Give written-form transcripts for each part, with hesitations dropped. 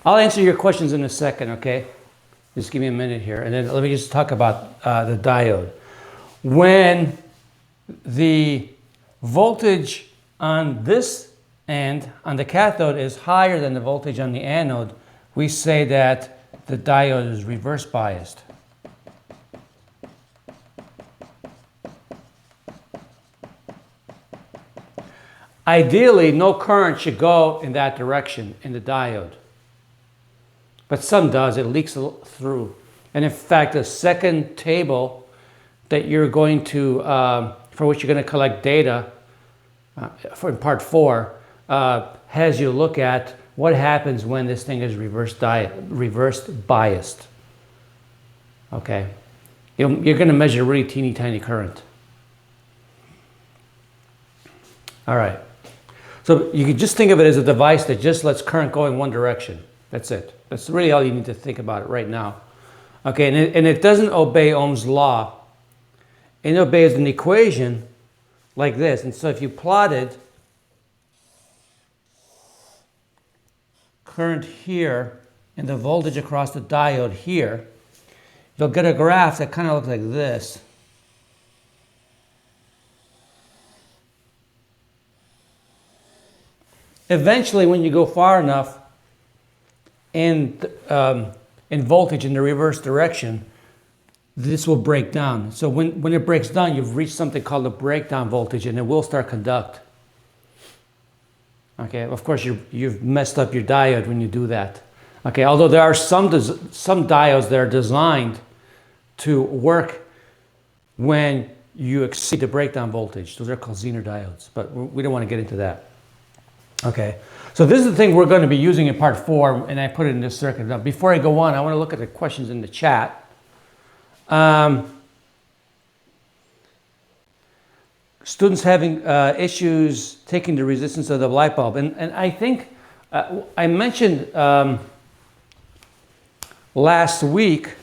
I'll answer your questions in a second, okay? Just give me a minute here. And then let me just talk about the diode. When the voltage on this end, on the cathode, is higher than the voltage on the anode, we say that the diode is reverse biased. Ideally, no current should go in that direction in the diode. But some does, it leaks through. And in fact, the second table that you're going to, for which you're going to collect data in part 4, has you look at what happens when this thing is reversed biased. Okay? You're going to measure really teeny tiny current. All right. So you can just think of it as a device that just lets current go in one direction. That's it. That's really all you need to think about it right now. Okay, and it doesn't obey Ohm's law. It obeys an equation like this. And so if you plotted current here and the voltage across the diode here, you'll get a graph that kind of looks like this. Eventually, when you go far enough in voltage in the reverse direction, this will break down. So when it breaks down, you've reached something called a breakdown voltage, and it will start conduct. Okay, of course, you've messed up your diode when you do that. Okay, although there are some diodes that are designed to work when you exceed the breakdown voltage. Those are called Zener diodes, but we don't want to get into that. Okay, so this is the thing we're going to be using in part 4, and I put it in this circuit. Now, before I go on, I want to look at the questions in the chat. Students having issues taking the resistance of the light bulb, and I think I mentioned last week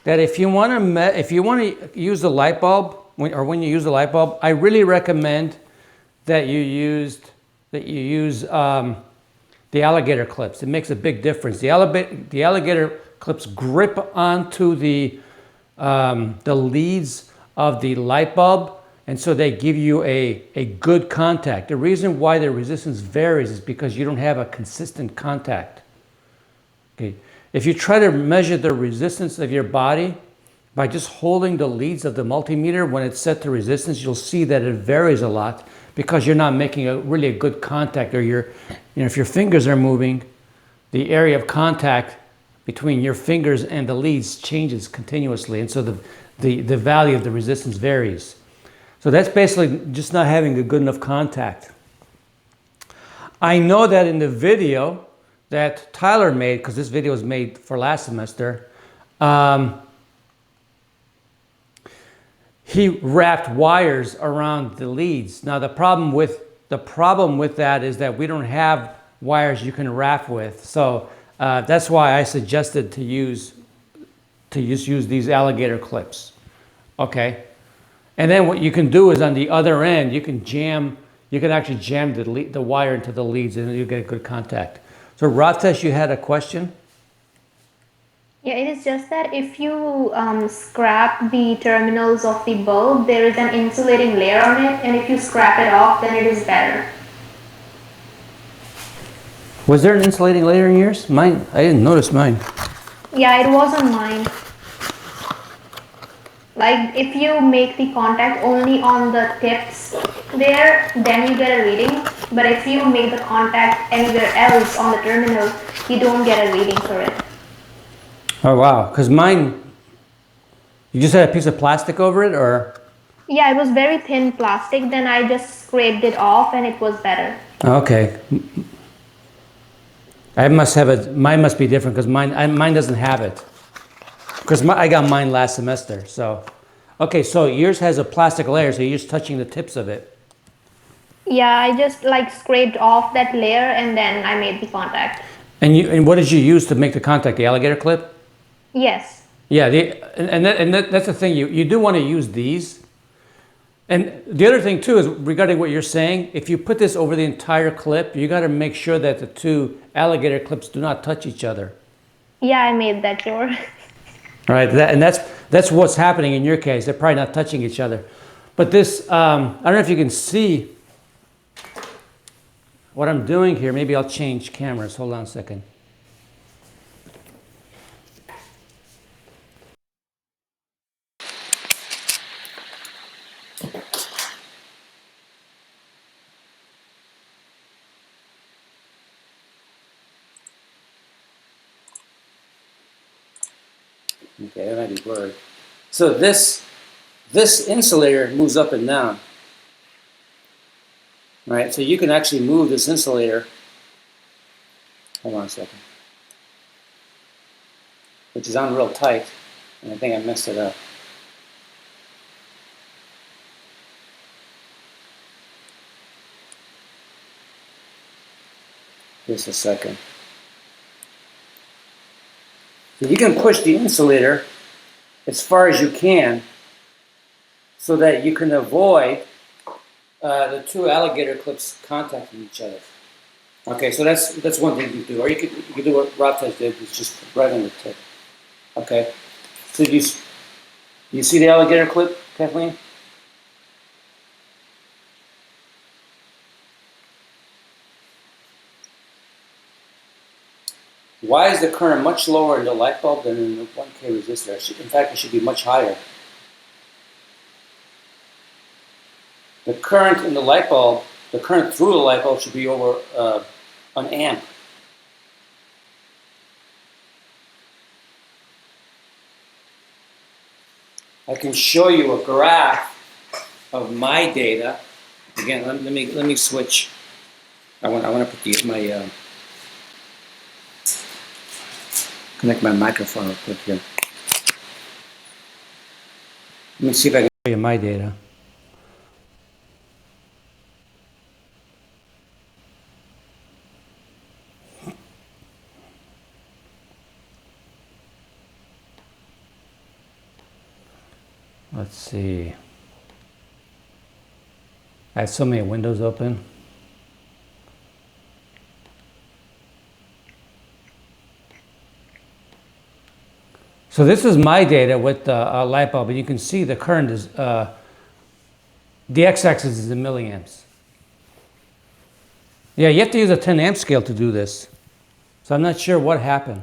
that if you want to use the light bulb, when you use the light bulb, I really recommend that you use the alligator clips. It makes a big difference. The alligator clips grip onto the leads of the light bulb, and so they give you a good contact. The reason why the resistance varies is because you don't have a consistent contact. Okay. If you try to measure the resistance of your body by just holding the leads of the multimeter when it's set to resistance, you'll see that it varies a lot, because you're not making really a good contact, or if your fingers are moving, the area of contact between your fingers and the leads changes continuously, and so the value of the resistance varies. So that's basically just not having a good enough contact. I know that in the video that Tyler made, because this video was made for last semester, he wrapped wires around the leads. Now the problem with that is that we don't have wires you can wrap with. So that's why I suggested to use these alligator clips. Okay, and then what you can do is on the other end you can actually jam the wire into the leads, and you get a good contact. So Ratesh, you had a question? Yeah, it is just that if you scrap the terminals of the bulb, there is an insulating layer on it, and if you scrap it off, then it is better. Was there an insulating layer in yours? Mine, I didn't notice mine. Yeah, it was on mine. Like, if you make the contact only on the tips there, then you get a reading. But if you make the contact anywhere else on the terminal, you don't get a reading for it. Oh wow, because mine, you just had a piece of plastic over it, or? Yeah, it was very thin plastic, then I just scraped it off and it was better. Okay. I must have it, mine must be different, because mine doesn't have it. Because I got mine last semester, so. Okay, so yours has a plastic layer, so you're just touching the tips of it. Yeah, I just like scraped off that layer and then I made the contact. And what did you use to make the contact, the alligator clip? Yes. Yeah, that's the thing, you do want to use these, And the other thing too is regarding what you're saying, if you put this over the entire clip, you got to make sure that the two alligator clips do not touch each other. Yeah, I made that sure. All right, that's what's happening in your case. They're probably not touching each other. But this, I don't know if you can see what I'm doing here. Maybe I'll change cameras. Hold on a second. Okay, that might be blurred. So this insulator moves up and down. All right, so you can actually move this insulator. Hold on a second. Which is on real tight, and I think I messed it up. Just a second. So you can push the insulator as far as you can so that you can avoid the two alligator clips contacting each other. Okay, so that's one thing you can do. Or you could do what Rob did, it's just right on the tip. Okay, so you see the alligator clip, Kathleen? Why is the current much lower in the light bulb than in the 1K resistor? In fact, it should be much higher. The current in the light bulb, the current through the light bulb should be over an amp. I can show you a graph of my data. Again, let me switch. I want to put my connect my microphone real quick here. Let me see if I can show you my data. Let's see. I have so many windows open. So this is my data with the light bulb, and you can see the current is, the x-axis is in milliamps. Yeah, you have to use a 10 amp scale to do this. So I'm not sure what happened.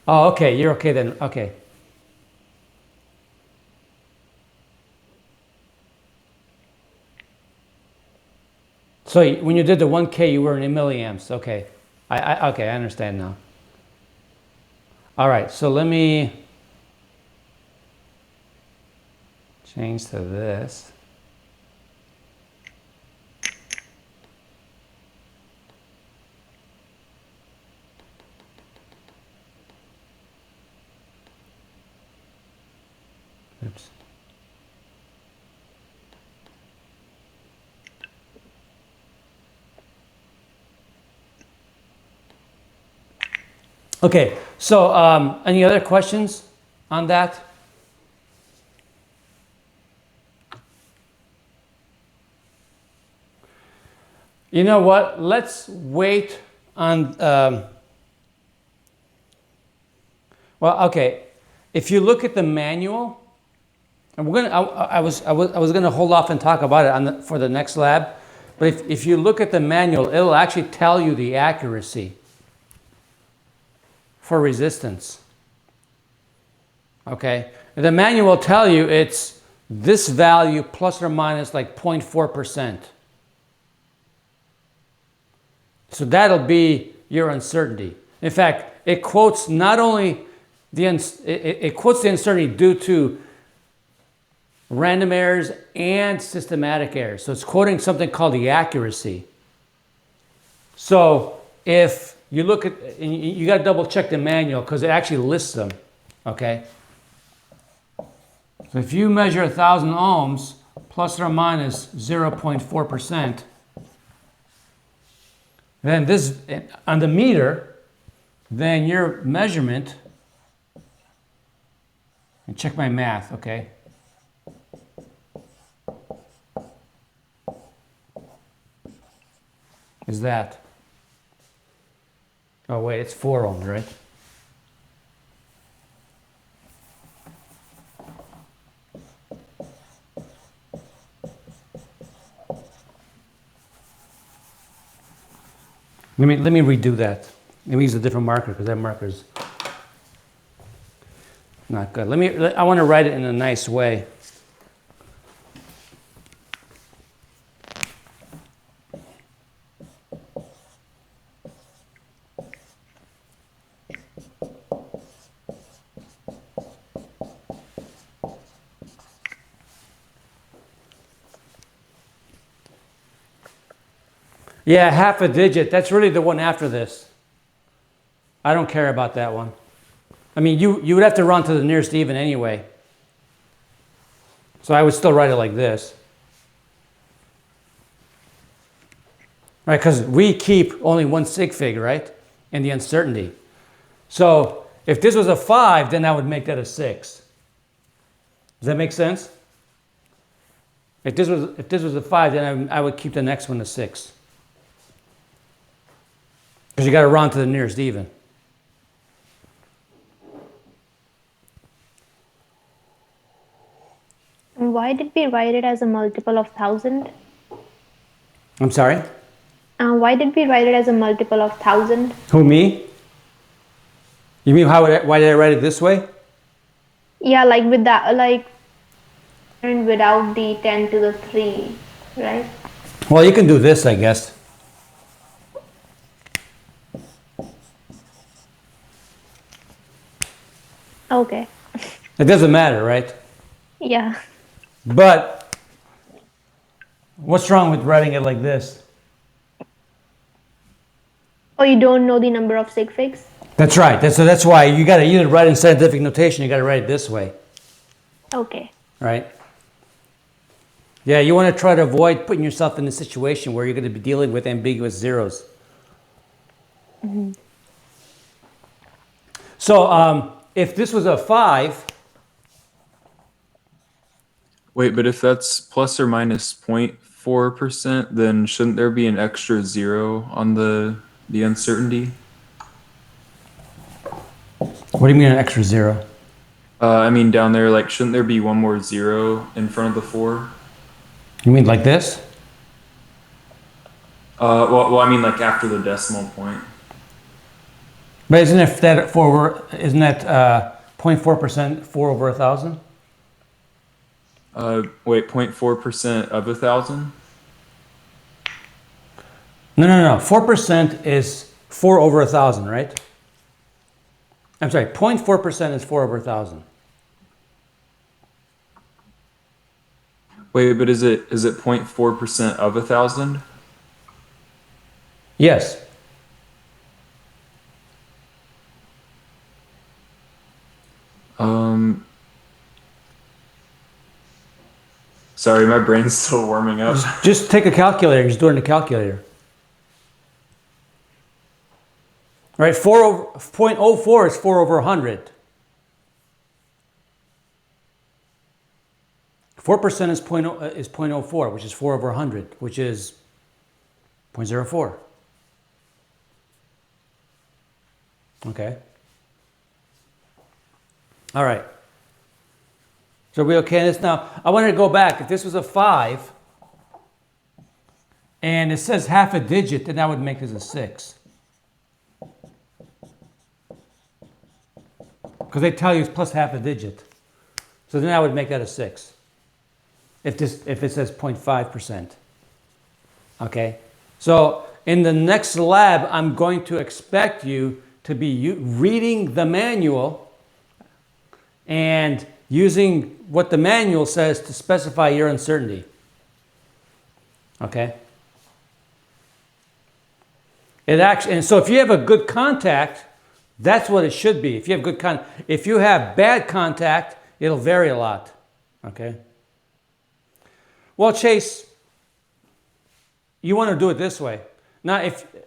Oh, okay, you're okay then, okay. So when you did the 1K, you were in milliamps, okay. Okay, I understand now. All right, so let me change to this. Oops. Okay, so any other questions on that? You know what? Let's wait on. Well, okay. If you look at the manual, and we're gonna. I was gonna hold off and talk about it for the next lab, but if you look at the manual, it'll actually tell you the accuracy for resistance. Okay, and the manual will tell you it's this value plus or minus like 0.4%. So that'll be your uncertainty. In fact, it quotes not only it quotes the uncertainty due to random errors and systematic errors. So it's quoting something called the accuracy. So if you look at, and you got to double check the manual because it actually lists them, okay? So if you measure 1,000 ohms plus or minus 0.4%, then this, on the meter, then your measurement And check my math, okay? Is that? Oh wait, it's 4 ohms, right? Let me redo that. Let me use a different marker because that marker's not good. I want to write it in a nice way. Yeah, half a digit. That's really the one after this. I don't care about that one. I mean, you would have to run to the nearest even anyway. So I would still write it like this. Right, because we keep only one sig fig, right? And the uncertainty. So if this was a 5, then I would make that a 6. Does that make sense? If this was a 5, then I would keep the next one a 6. Because you got to round to the nearest even. Why did we write it as a multiple of 1,000? I'm sorry? Why did we write it as a multiple of 1,000? Who, me? You mean why did I write it this way? Yeah, like with that, like and without the 10 to the 3, right? Well, you can do this, I guess. Okay. It doesn't matter, right? Yeah. But what's wrong with writing it like this? Oh, you don't know the number of sig figs? That's right. That's why you got to either write in scientific notation. You got to write it this way, Okay. right? Yeah, you want to try to avoid putting yourself in a situation where you're going to be dealing with ambiguous zeros. Mm-hmm. So if this was a 5. Wait, but if that's plus or minus 0.4%, then shouldn't there be an extra 0 on the uncertainty? What do you mean an extra 0? I mean down there, like, shouldn't there be one more 0 in front of the 4? You mean like this? Well, I mean like after the decimal point. But isn't that 0.4% 4 over 1,000? Wait, 0.4% of 1,000? No. 4% is 4 over 1,000, right? I'm sorry, 0.4% is 4 over 1,000. Wait, but is it 0.4% of 1,000? Yes. Sorry, my brain's still warming up. Just take a calculator. Just do it in a calculator. Right, 0.04 is 4 over 100. 4% is 0.04, which is 4 over 100, which is 0.04. Okay. All right. So are we okay on this? Now, I want to go back. If this was a 5, and it says half a digit, then that would make this a 6. Because they tell you it's plus half a digit. So then I would make that a 6. If it says 0.5%. Okay? So in the next lab, I'm going to expect you to be reading the manual and using what the manual says to specify your uncertainty. Okay? And so if you have a good contact, that's what it should be. If you have good if you have bad contact, it'll vary a lot. Okay? Well, Chase, you want to do it this way. Now, because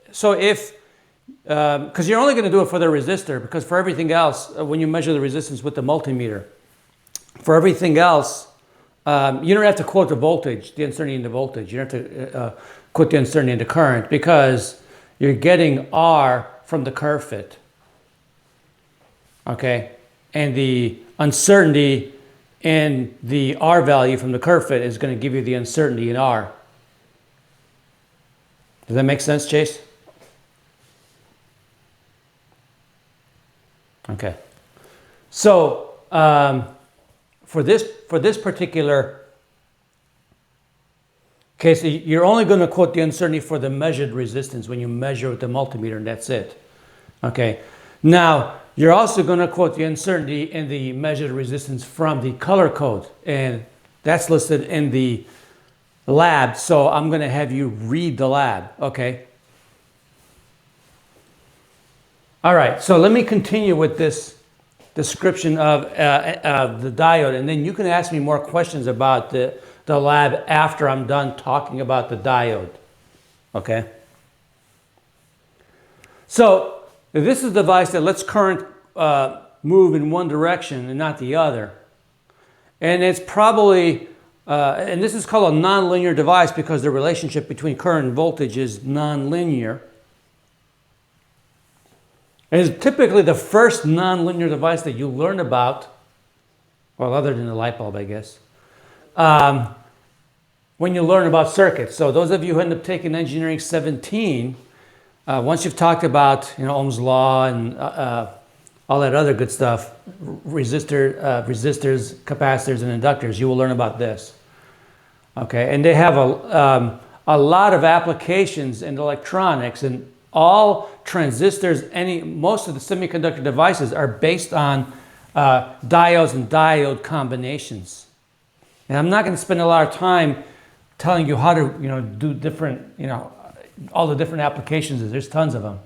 you're only going to do it for the resistor, because for everything else, when you measure the resistance with the multimeter, For everything else, you don't have to quote the voltage, the uncertainty in the voltage. You don't have to quote the uncertainty in the current because you're getting R from the curve fit. Okay? And the uncertainty in the R value from the curve fit is going to give you the uncertainty in R. Does that make sense, Chase? Okay. So, for this particular case, you're only going to quote the uncertainty for the measured resistance when you measure with the multimeter, and that's it. Okay. Now, you're also going to quote the uncertainty in the measured resistance from the color code, and that's listed in the lab, so I'm going to have you read the lab, okay? All right, so let me continue with this description of the diode, and then you can ask me more questions about the lab after I'm done talking about the diode, okay? So this is a device that lets current move in one direction and not the other. And it's probably, and this is called a nonlinear device because the relationship between current and voltage is nonlinear. And it's typically the first nonlinear device that you learn about, well, other than the light bulb, I guess, when you learn about circuits. So those of you who end up taking Engineering 17, once you've talked about, Ohm's law and all that other good stuff, resistors, capacitors, and inductors, you will learn about this. Okay, and they have a lot of applications in electronics, and all transistors, most of the semiconductor devices are based on diodes and diode combinations. And I'm not going to spend a lot of time telling you how to, do different, all the different applications. There's tons of them.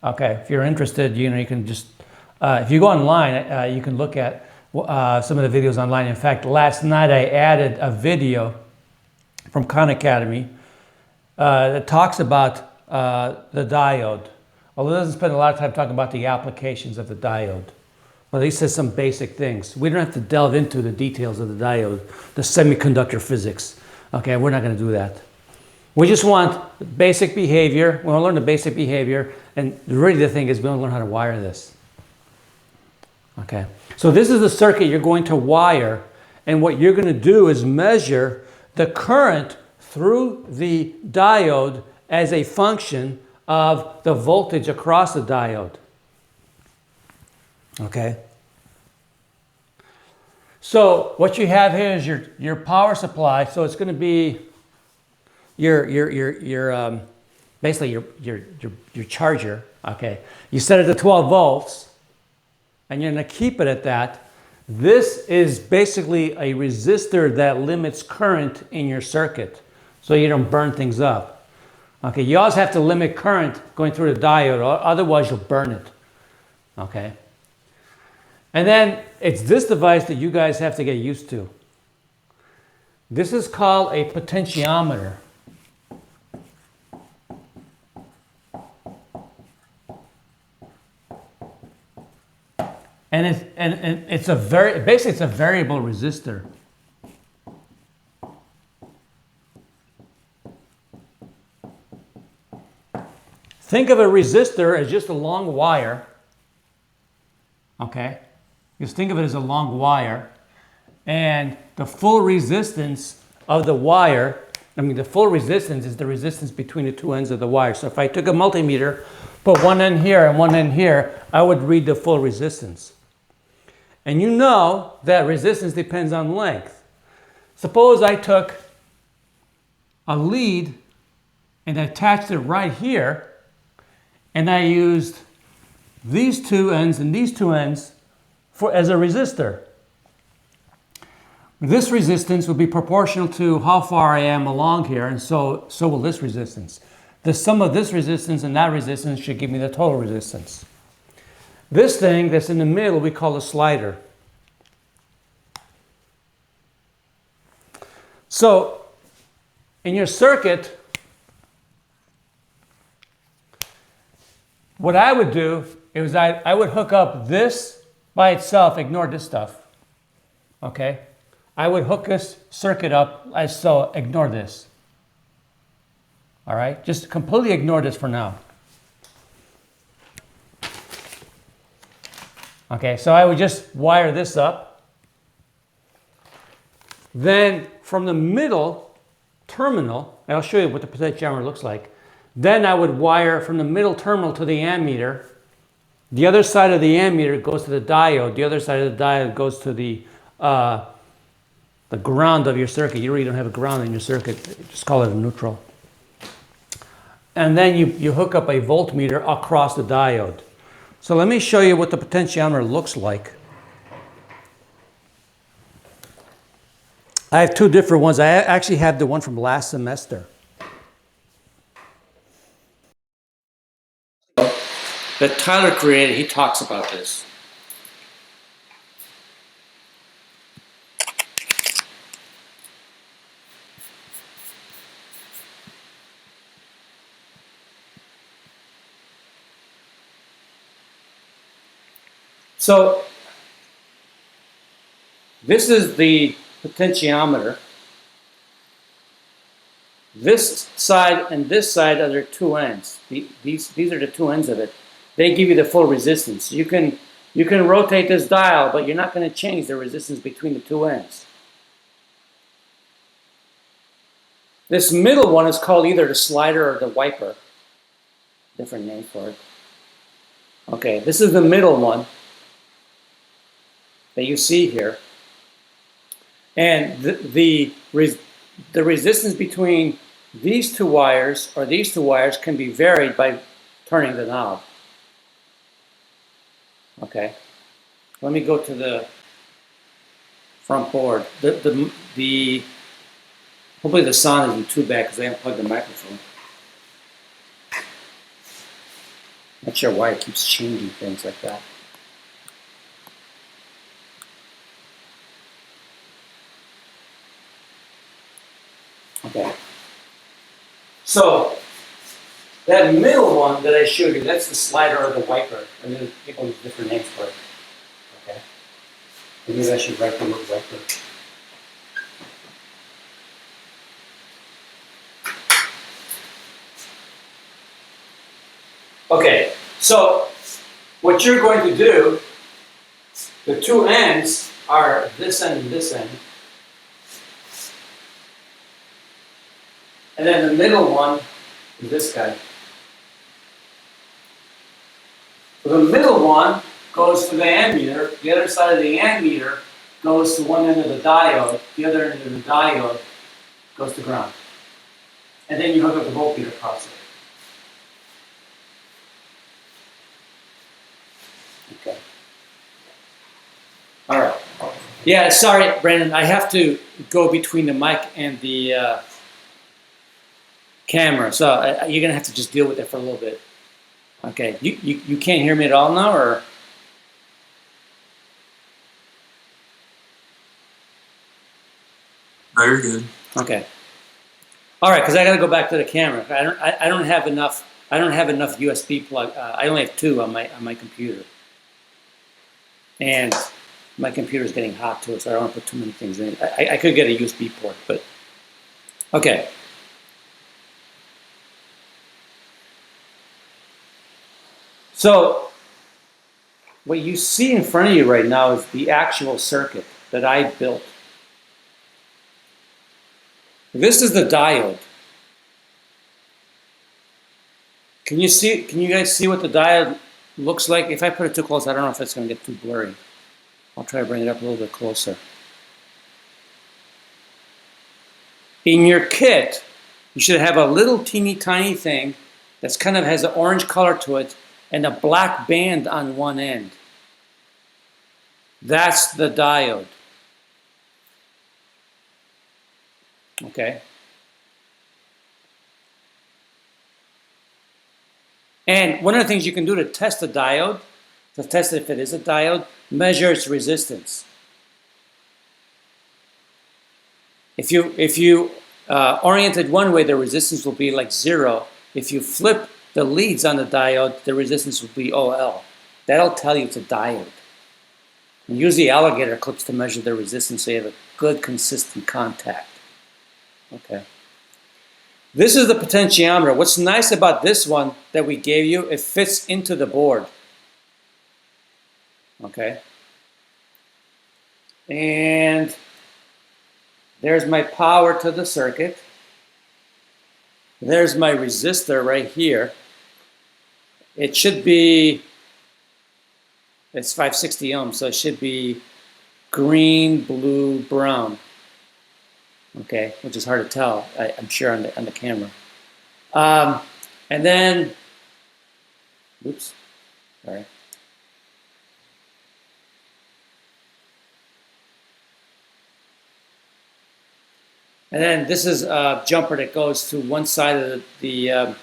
Okay, if you're interested, you can just, if you go online, you can look at some of the videos online. In fact, last night I added a video from Khan Academy that talks about the diode. Although it doesn't spend a lot of time talking about the applications of the diode. Well, at least says some basic things. We don't have to delve into the details of the diode, the semiconductor physics. Okay, we're not going to do that. We just want basic behavior. We want to learn the basic behavior, and really the thing is we want to learn how to wire this. Okay, so this is the circuit you're going to wire, and what you're going to do is measure the current through the diode as a function of the voltage across the diode. Okay. So what you have here is your power supply. So it's going to be basically your charger. Okay. You set it to 12 volts, and you're going to keep it at that. This is basically a resistor that limits current in your circuit, so you don't burn things up. Okay. You always have to limit current going through the diode, or otherwise you'll burn it. Okay. And then it's this device that you guys have to get used to. This is called a potentiometer. And it's basically it's a variable resistor. Think of a resistor as just a long wire. Okay? Just think of it as a long wire, and the full resistance of the wire, the full resistance is the resistance between the two ends of the wire. So if I took a multimeter, put one end here and one end here, I would read the full resistance. And you know that resistance depends on length. Suppose I took a lead and attached it right here, and I used these two ends and these two ends as a resistor. This resistance will be proportional to how far I am along here, and so will this resistance. The sum of this resistance and that resistance should give me the total resistance. This thing that's in the middle we call a slider. So in your circuit, what I would do is I would hook up this by itself, ignore this stuff. okay, I would hook this circuit up as so. Ignore this. All right, just completely ignore this for now. Okay, so I would just wire this up. Then from the middle terminal, and I'll show you what the potentiometer looks like. Then I would wire from the middle terminal to the ammeter. The other side of the ammeter goes to the diode. The other side of the diode goes to the ground of your circuit. You really don't have a ground in your circuit. Just call it a neutral. And then you hook up a voltmeter across the diode. So let me show you what the potentiometer looks like. I have two different ones. I actually have the one from last semester. That Tyler created, he talks about this. So this is the potentiometer. This side and this side are their two ends. These are the two ends of it. They give you the full resistance. You can rotate this dial, but you're not going to change the resistance between the two ends. This middle one is called either the slider or the wiper. Different name for it. Okay, this is the middle one that you see here. And the resistance between these two wires or these two wires can be varied by turning the knob. Okay, let me go to the front board. Hopefully the sound isn't too bad because I haven't plugged the microphone. Not sure why it keeps changing things like that. Okay. So that middle one that I showed you, that's the slider or the wiper. And then people use different names for it. Okay. Maybe I should write the word wiper. Okay, so what you're going to do, the two ends are this end and this end. And then the middle one is this guy. So the middle one goes to the ammeter. The other side of the ammeter goes to one end of the diode. The other end of the diode goes to ground. And then you hook up the voltmeter across it. Okay. All right. Yeah, sorry, Brandon. I have to go between the mic and the camera, so you're gonna have to just deal with it for a little bit. Okay. You can't hear me at all now, or? No, you're good. Okay. All right, because I got to go back to the camera. I don't have enough. I don't have enough USB plug. I only have two on my computer. And my computer is getting hot too, so I don't want to put too many things in it. I could get a USB port, but okay. So what you see in front of you right now is the actual circuit that I built. This is the diode. Can you guys see what the diode looks like? If I put it too close, I don't know if it's going to get too blurry. I'll try to bring it up a little bit closer. In your kit, you should have a little teeny tiny thing that's kind of has an orange color to it and a black band on one end. That's the diode. Okay. And one of the things you can do to test the diode, to test if it is a diode, measure its resistance. If you orient it one way, the resistance will be like 0. If you flip the leads on the diode, the resistance will be OL. That'll tell you it's a diode. Use the alligator clips to measure the resistance so you have a good, consistent contact. Okay. This is the potentiometer. What's nice about this one that we gave you, it fits into the board. Okay. And there's my power to the circuit. There's my resistor right here. It should be, it's 560 ohms, so it should be green, blue, brown. Okay, which is hard to tell, I'm sure, on the camera. And then, oops, sorry. And then this is a jumper that goes to one side of the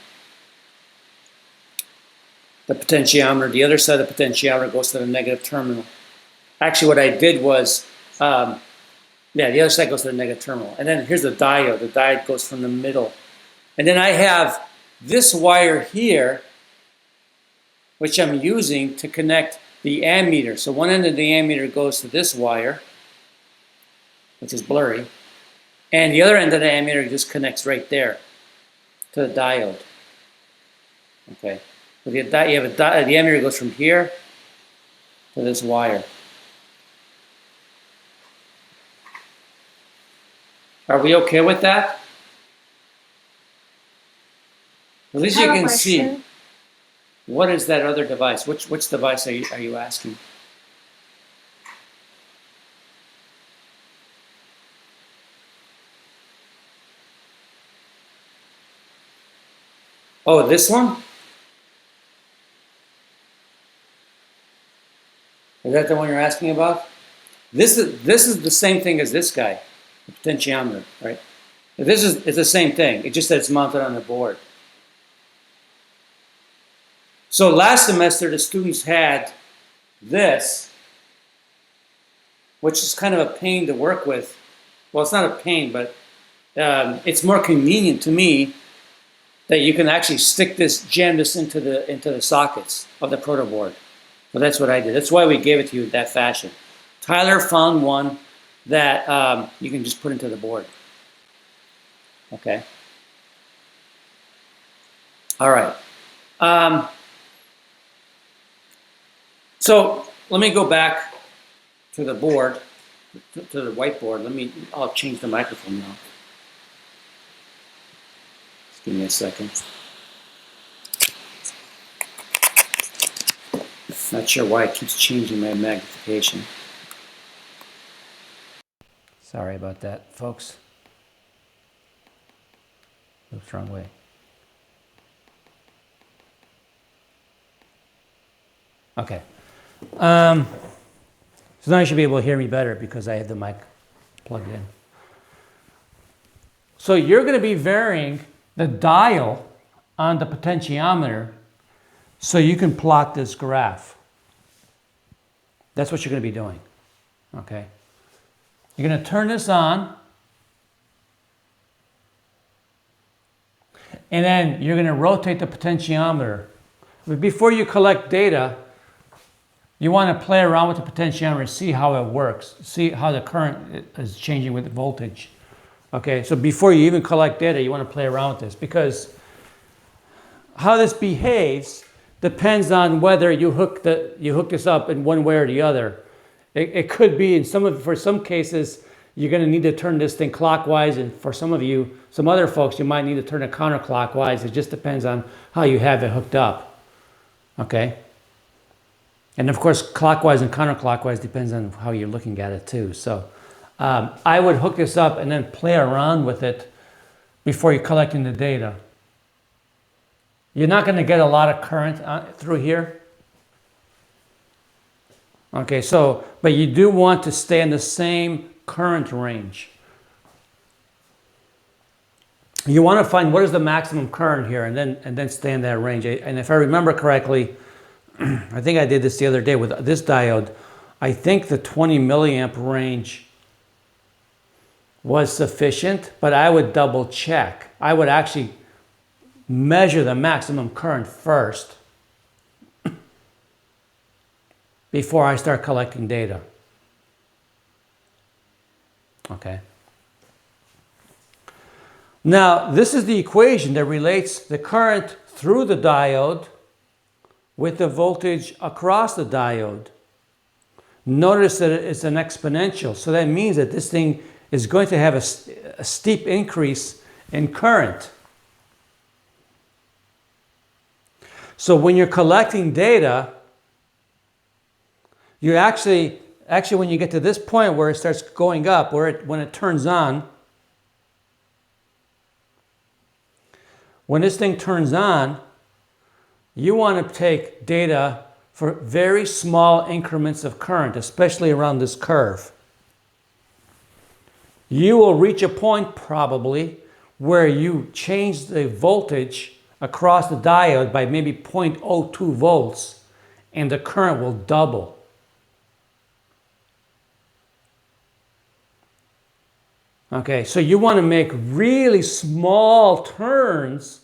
potentiometer. The other side of the potentiometer goes to the negative terminal. Actually, what I did was, yeah, the other side goes to the negative terminal. And then here's the diode. The diode goes from the middle. And then I have this wire here, which I'm using to connect the ammeter. So one end of the ammeter goes to this wire, which is blurry. And the other end of the ammeter just connects right there to the diode. Okay. So the ammeter goes from here to this wire. Are we okay with that? At least you can see. What is that other device? Which device are you asking? Oh, this one? Is that the one you're asking about? This is the same thing as this guy, the potentiometer, right? It's the same thing. It's just that it's mounted on the board. So last semester, the students had this, which is kind of a pain to work with. Well, it's not a pain, but it's more convenient to me that you can actually jam this into the sockets of the proto board. So that's what I did. That's why we gave it to you in that fashion. Tyler found one that you can just put into the board. Okay. All right. So let me go back to the board, to the whiteboard. I'll change the microphone now. Just give me a second. Not sure why it keeps changing my magnification. Sorry about that, folks. Oops, wrong way. Okay. So now you should be able to hear me better because I have the mic plugged in. So you're going to be varying the dial on the potentiometer so you can plot this graph. That's what you're going to be doing. Okay. You're going to turn this on. And then you're going to rotate the potentiometer. But before you collect data, you want to play around with the potentiometer, see how it works, see how the current is changing with the voltage. Okay, so before you even collect data, you want to play around with this because how this behaves depends on whether you hook this up in one way or the other. It could be for some cases you're going to need to turn this thing clockwise, and for some other folks, you might need to turn it counterclockwise. It just depends on how you have it hooked up. Okay. And of course, clockwise and counterclockwise depends on how you're looking at it too. So I would hook this up and then play around with it before you're collecting the data. You're not going to get a lot of current through here. Okay, but you do want to stay in the same current range. You want to find what is the maximum current here and then stay in that range. And if I remember correctly, I think I did this the other day with this diode. I think the 20 milliamp range was sufficient, but I would double check. I would actually measure the maximum current first before I start collecting data. Okay. Now, this is the equation that relates the current through the diode with the voltage across the diode. Notice that it's an exponential, so that means that this thing is going to have a steep increase in current. So when you're collecting data, you actually when you get to this point where it starts going up, when it turns on, when this thing turns on, you want to take data for very small increments of current, especially around this curve. You will reach a point probably where you change the voltage across the diode by maybe 0.02 volts, and the current will double. Okay, so you want to make really small turns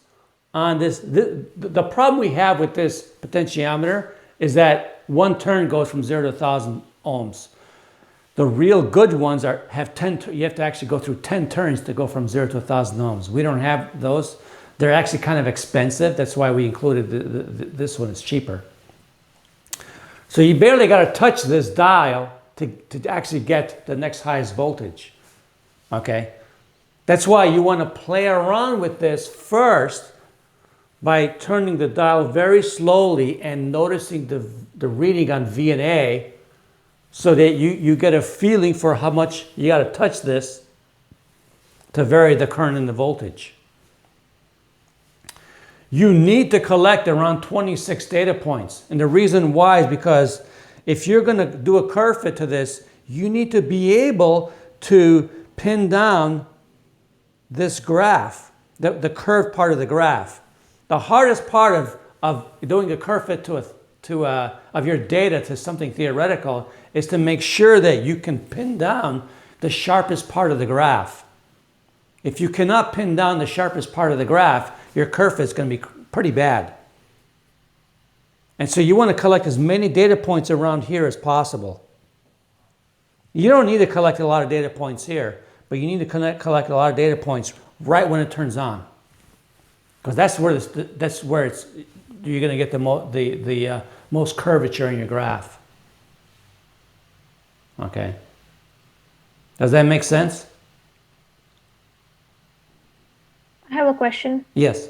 on this. The problem we have with this potentiometer is that one turn goes from 0 to 1,000 ohms. The real good ones have 10. You have to actually go through 10 turns to go from 0 to 1,000 ohms. We don't have those. They're actually kind of expensive. That's why we included this one. It's cheaper. So you barely got to touch this dial to actually get the next highest voltage. Okay? That's why you want to play around with this first by turning the dial very slowly and noticing the reading on V and A, so that you get a feeling for how much you got to touch this to vary the current and the voltage. You need to collect around 26 data points. And the reason why is because if you're going to do a curve fit to this, you need to be able to pin down this graph, the curved part of the graph. The hardest part of doing a curve fit of your data to something theoretical is to make sure that you can pin down the sharpest part of the graph. If you cannot pin down the sharpest part of the graph, your curve fit is going to be pretty bad. And so you want to collect as many data points around here as possible. You don't need to collect a lot of data points here, but you need to collect a lot of data points right when it turns on, because that's where you're going to get the most curvature in your graph. Okay. Does that make sense? I have a question. Yes.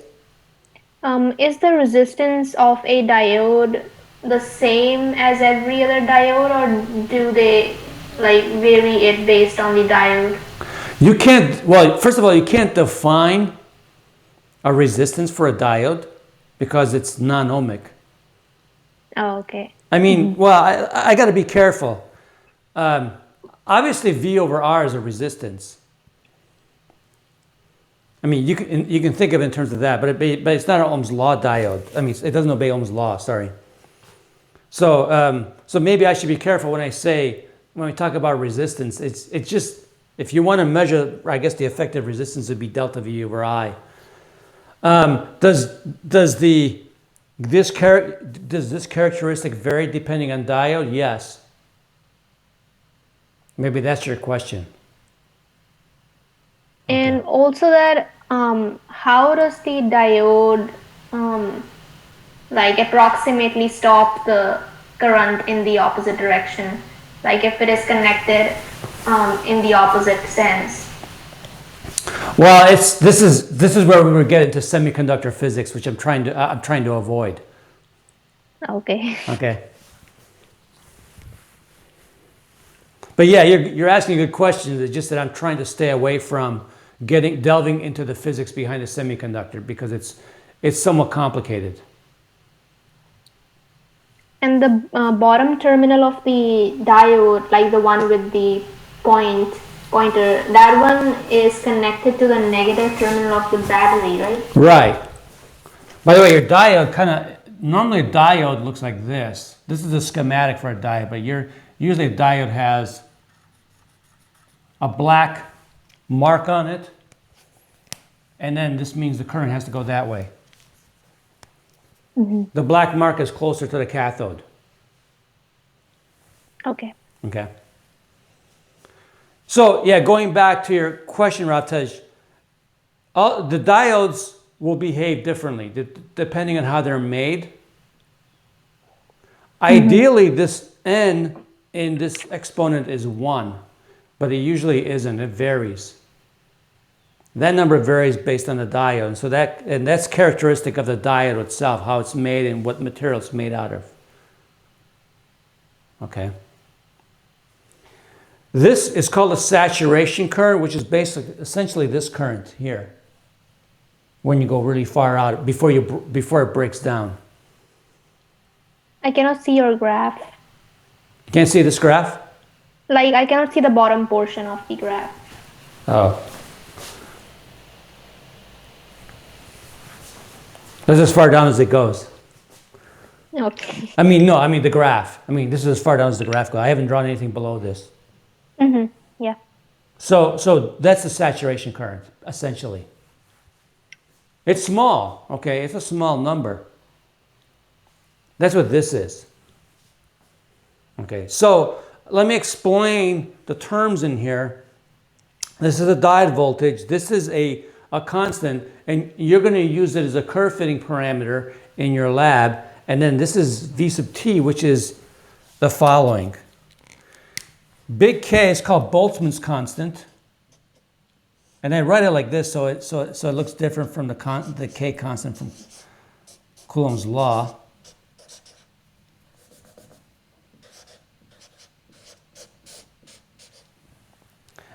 Is the resistance of a diode the same as every other diode, or do they vary it based on the diode? You can't, well, first of all, you can't define a resistance for a diode because it's non-ohmic. Oh, okay. I mean, well, I got to be careful. Obviously, V over R is a resistance. I mean, you can think of it in terms of that, but it's not an Ohm's law diode. I mean, it doesn't obey Ohm's law. Sorry. So so maybe I should be careful when we talk about resistance. It's just, if you want to measure, I guess the effective resistance would be delta V over I. Does this characteristic vary depending on diode? Yes. Maybe that's your question. And also that, how does the diode approximately stop the current in the opposite direction? Like if it is connected in the opposite sense. Well, this is where we were getting to semiconductor physics, which I'm trying to avoid. Okay. Okay. But yeah, you're asking a good question. It's just that I'm trying to stay away from delving into the physics behind a semiconductor because it's somewhat complicated. And the bottom terminal of the diode, like the one with the pointer, that one is connected to the negative terminal of the battery, right? Right. By the way, your diode normally a diode looks like this. This is a schematic for a diode, but usually a diode has a black mark on it, and then this means the current has to go that way. Mm-hmm. The black mark is closer to the cathode. Okay. Okay. So yeah, going back to your question, Ratej, the diodes will behave differently depending on how they're made. Ideally, this n in this exponent is 1, but it usually isn't. It varies. That number varies based on the diode, and that's characteristic of the diode itself, how it's made and what material it's made out of. Okay. This is called a saturation current, which is basically essentially this current here. When you go really far out before it breaks down. I cannot see your graph. You can't see this graph? Like, I cannot see the bottom portion of the graph. Oh. That's as far down as it goes. Okay. I mean the graph. This is as far down as the graph goes. I haven't drawn anything below this. Yeah. So that's the saturation current, essentially. It's small, okay? It's a small number. That's what this is. Okay, so let me explain the terms in here. This is a diode voltage. This is a constant, and you're going to use it as a curve fitting parameter in your lab. And then this is V sub t, which is the following. Big K is called Boltzmann's constant. And I write it like this so it looks different from the K constant from Coulomb's law.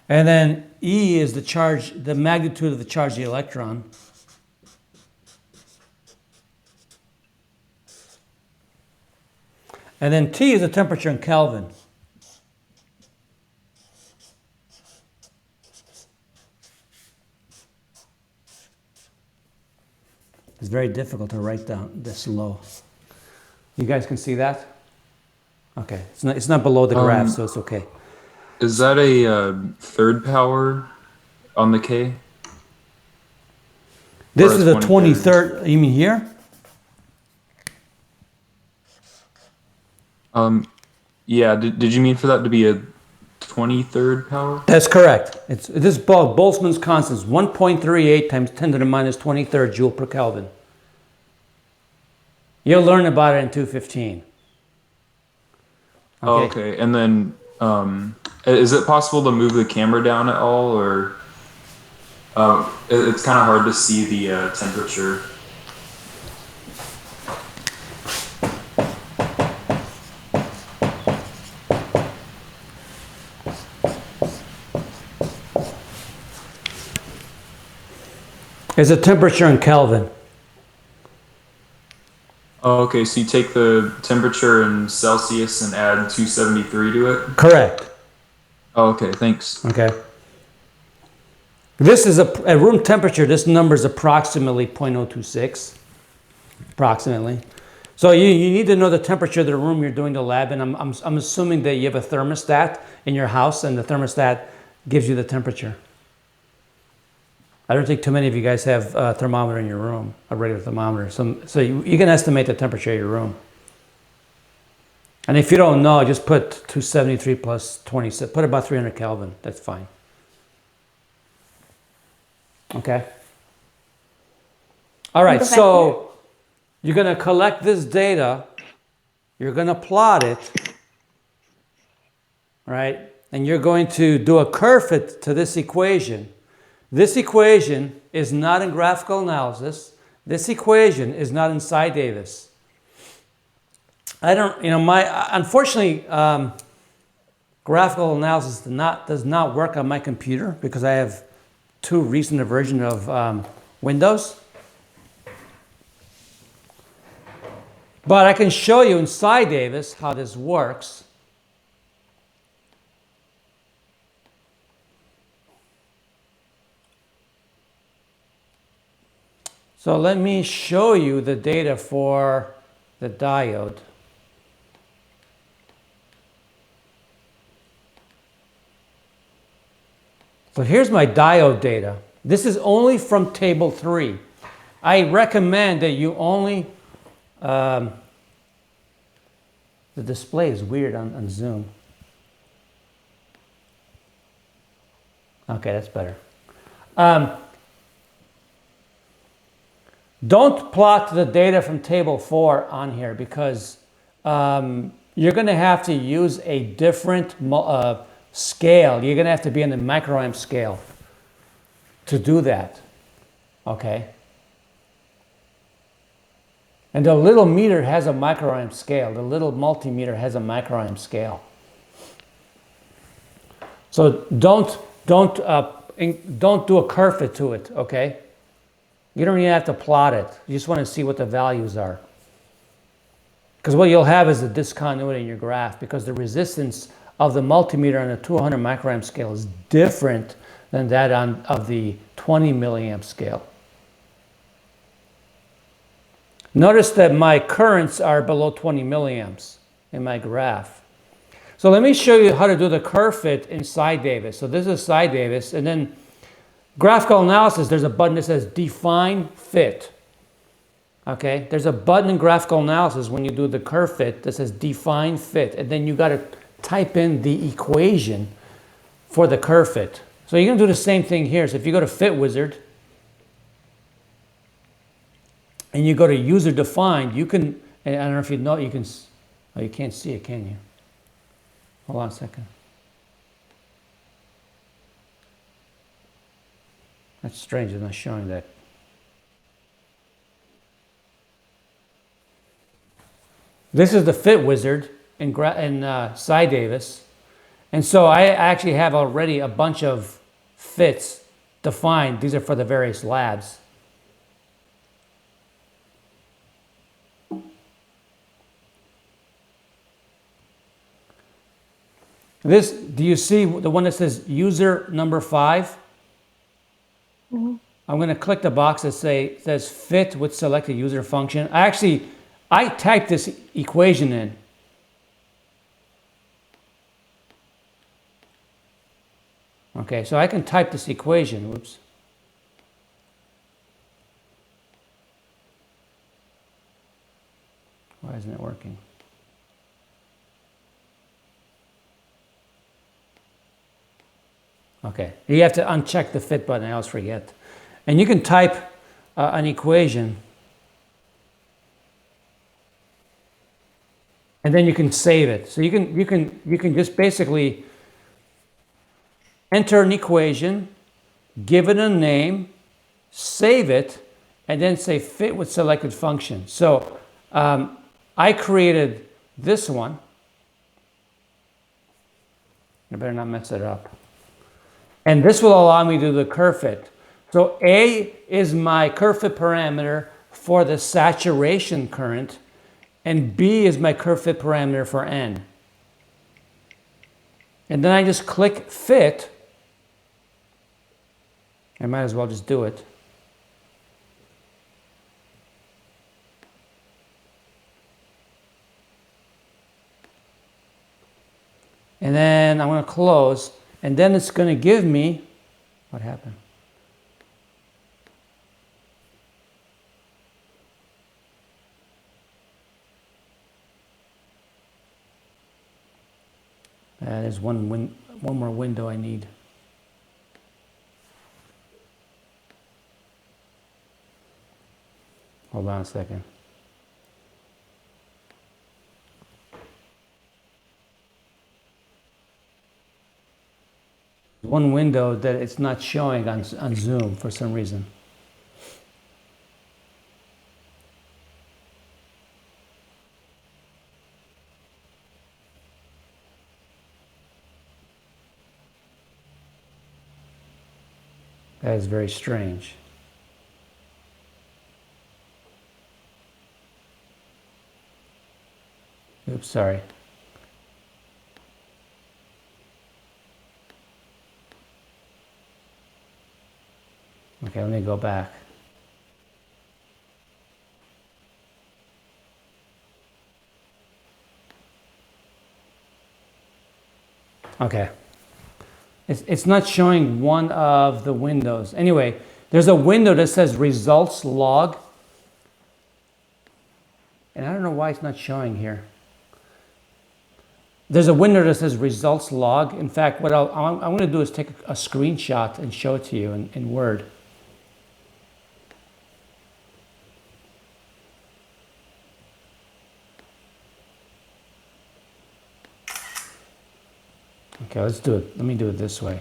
And then E is the magnitude of the charge of the electron. And then T is the temperature in Kelvin. It's very difficult to write down this low. You guys can see that? Okay, it's not below the graph, so it's okay. Is that a third power on the K? This is the 23rd. You mean here? Yeah. Did you mean for that to be a 23rd power? That's correct. This is Boltzmann's constant, 1.38 times 10 to the minus 23rd joule per Kelvin. You'll learn about it in 215. Okay. And then, is it possible to move the camera down at all, or it's kind of hard to see the temperature? It's a temperature in Kelvin. Oh, okay, so you take the temperature in Celsius and add 273 to it? Correct. Oh, okay, thanks. Okay. This is at room temperature. This number is approximately 0.026. Approximately. So you need to know the temperature of the room you're doing the lab in. I'm assuming that you have a thermostat in your house, and the thermostat gives you the temperature. I don't think too many of you guys have a thermometer in your room, a regular thermometer. So you can estimate the temperature of your room. And if you don't know, just put 273 plus 20, put about 300 Kelvin. That's fine. Okay? All right, so you're going to collect this data. You're going to plot it. Right? And you're going to do a curve fit to this equation. This equation is not in graphical analysis. This equation is not in Psi Davis. Unfortunately, graphical analysis does not work on my computer because I have too recent a version of Windows. But I can show you in Psi Davis how this works. So let me show you the data for the diode. So here's my diode data. This is only from table 3. I recommend that you only, the display is weird on Zoom. Okay, that's better. Don't plot the data from table 4 on here because you're going to have to use a different scale. You're going to have to be in the microamp scale to do that. Okay? And the little meter has a microamp scale. The little multimeter has a microamp scale. So don't do a curve fit to it, okay? You don't even have to plot it. You just want to see what the values are. Because what you'll have is a discontinuity in your graph because the resistance of the multimeter on the 200 microamp scale is different than that of the 20 milliamp scale. Notice that my currents are below 20 milliamps in my graph. So let me show you how to do the curve fit in Cy Davis. So this is Cy Davis, and then graphical analysis, there's a button that says define fit. Okay, there's a button in graphical analysis when you do the curve fit that says define fit, and then you got to type in the equation for the curve fit. So you're going to do the same thing here. So if you go to Fit Wizard and you go to user defined, you can, and I don't know if you know, you can, oh, you can't see it, can you? Hold on a second. That's strange, it's not showing that. This is the Fit Wizard in Cy Davis. And so I actually have already a bunch of fits defined. These are for the various labs. This, do you see the one that says user number 5? Mm-hmm. I'm going to click the box that says fit with selected user function. I typed this equation in. Okay, so I can type this equation. Whoops. Why isn't it working? Okay, you have to uncheck the fit button, I always forget. And you can type an equation, and then you can save it. So you can just basically enter an equation, give it a name, save it, and then say fit with selected function. So I created this one. I better not mess it up. And this will allow me to do the curve fit. So A is my curve fit parameter for the saturation current, and B is my curve fit parameter for N. And then I just click fit. I might as well just do it. And then I'm going to close. And then it's going to give me, what happened? There's one more window I need. Hold on a second. One window that it's not showing on Zoom for some reason. That is very strange. Oops, sorry. Okay, let me go back. Okay. It's not showing one of the windows. Anyway, there's a window that says results log. And I don't know why it's not showing here. There's a window that says results log. In fact, what I'm going to do is take a screenshot and show it to you in Word. Okay, let's do it. Let me do it this way.